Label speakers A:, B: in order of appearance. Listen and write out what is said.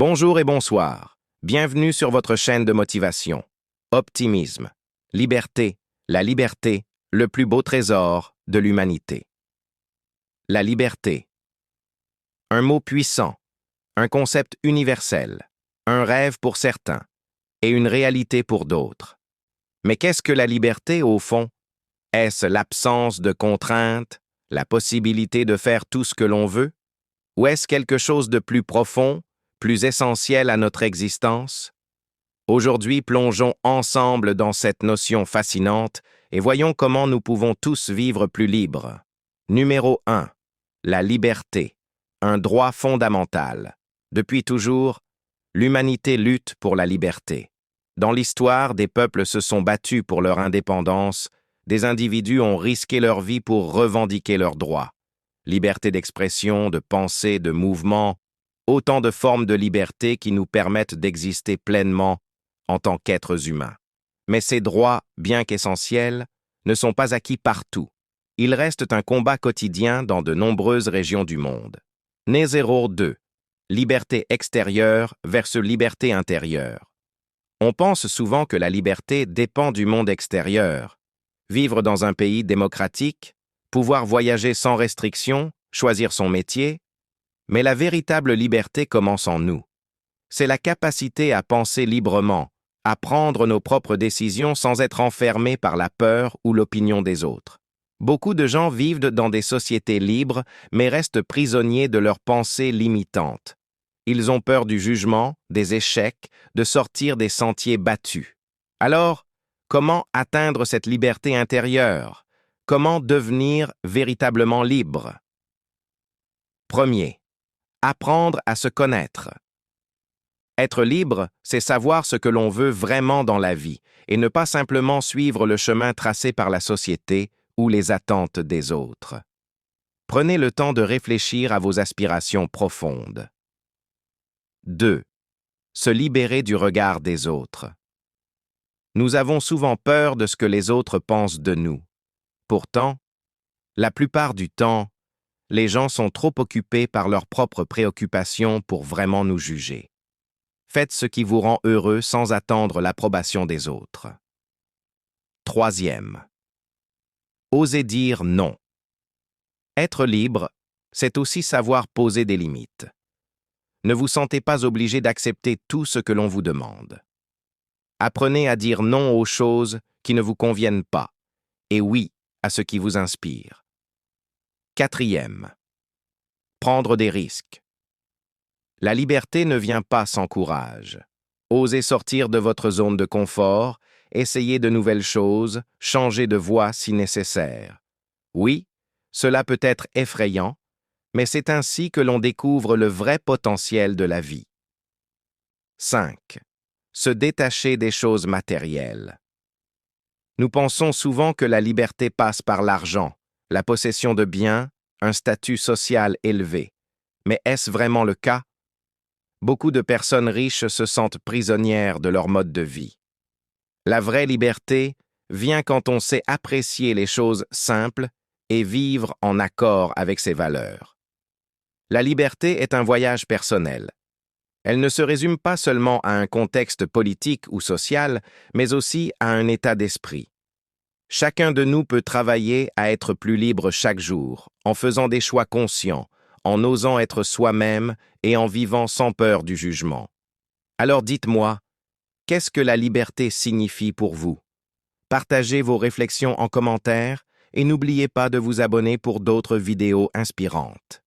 A: Bonjour et bonsoir. Bienvenue sur votre chaîne de motivation. Optimisme, liberté, la liberté, le plus beau trésor de l'humanité. La liberté. Un mot puissant, un concept universel, un rêve pour certains et une réalité pour d'autres. Mais qu'est-ce que la liberté au fond? Est-ce l'absence de contraintes, la possibilité de faire tout ce que l'on veut? Ou est-ce quelque chose de plus profond, plus essentiel à notre existence? Aujourd'hui, plongeons ensemble dans cette notion fascinante et voyons comment nous pouvons tous vivre plus libres. Numéro 1. La liberté, un droit fondamental. Depuis toujours, l'humanité lutte pour la liberté. Dans l'histoire, des peuples se sont battus pour leur indépendance, des individus ont risqué leur vie pour revendiquer leurs droits. Liberté d'expression, de pensée, de mouvement, autant de formes de liberté qui nous permettent d'exister pleinement en tant qu'êtres humains. Mais ces droits, bien qu'essentiels, ne sont pas acquis partout. Ils restent un combat quotidien dans de nombreuses régions du monde. Né 02. Liberté extérieure versus liberté intérieure. On pense souvent que la liberté dépend du monde extérieur. Vivre dans un pays démocratique, pouvoir voyager sans restriction, choisir son métier. Mais la véritable liberté commence en nous. C'est la capacité à penser librement, à prendre nos propres décisions sans être enfermés par la peur ou l'opinion des autres. Beaucoup de gens vivent dans des sociétés libres, mais restent prisonniers de leurs pensées limitantes. Ils ont peur du jugement, des échecs, de sortir des sentiers battus. Alors, comment atteindre cette liberté intérieure? Comment devenir véritablement libre? Premier. Apprendre à se connaître. Être libre, c'est savoir ce que l'on veut vraiment dans la vie et ne pas simplement suivre le chemin tracé par la société ou les attentes des autres. Prenez le temps de réfléchir à vos aspirations profondes. 2. Se libérer du regard des autres. Nous avons souvent peur de ce que les autres pensent de nous. Pourtant, la plupart du temps, les gens sont trop occupés par leurs propres préoccupations pour vraiment nous juger. Faites ce qui vous rend heureux sans attendre l'approbation des autres. 3. Osez dire non. Être libre, c'est aussi savoir poser des limites. Ne vous sentez pas obligé d'accepter tout ce que l'on vous demande. Apprenez à dire non aux choses qui ne vous conviennent pas, et oui à ce qui vous inspire. 4. Prendre des risques. La liberté ne vient pas sans courage. Osez sortir de votre zone de confort, essayez de nouvelles choses, changez de voie si nécessaire. Oui, cela peut être effrayant, mais c'est ainsi que l'on découvre le vrai potentiel de la vie. 5. Se détacher des choses matérielles. Nous pensons souvent que la liberté passe par l'argent, la possession de biens, un statut social élevé. Mais est-ce vraiment le cas? Beaucoup de personnes riches se sentent prisonnières de leur mode de vie. La vraie liberté vient quand on sait apprécier les choses simples et vivre en accord avec ses valeurs. La liberté est un voyage personnel. Elle ne se résume pas seulement à un contexte politique ou social, mais aussi à un état d'esprit. Chacun de nous peut travailler à être plus libre chaque jour, en faisant des choix conscients, en osant être soi-même et en vivant sans peur du jugement. Alors dites-moi, qu'est-ce que la liberté signifie pour vous? Partagez vos réflexions en commentaire et n'oubliez pas de vous abonner pour d'autres vidéos inspirantes.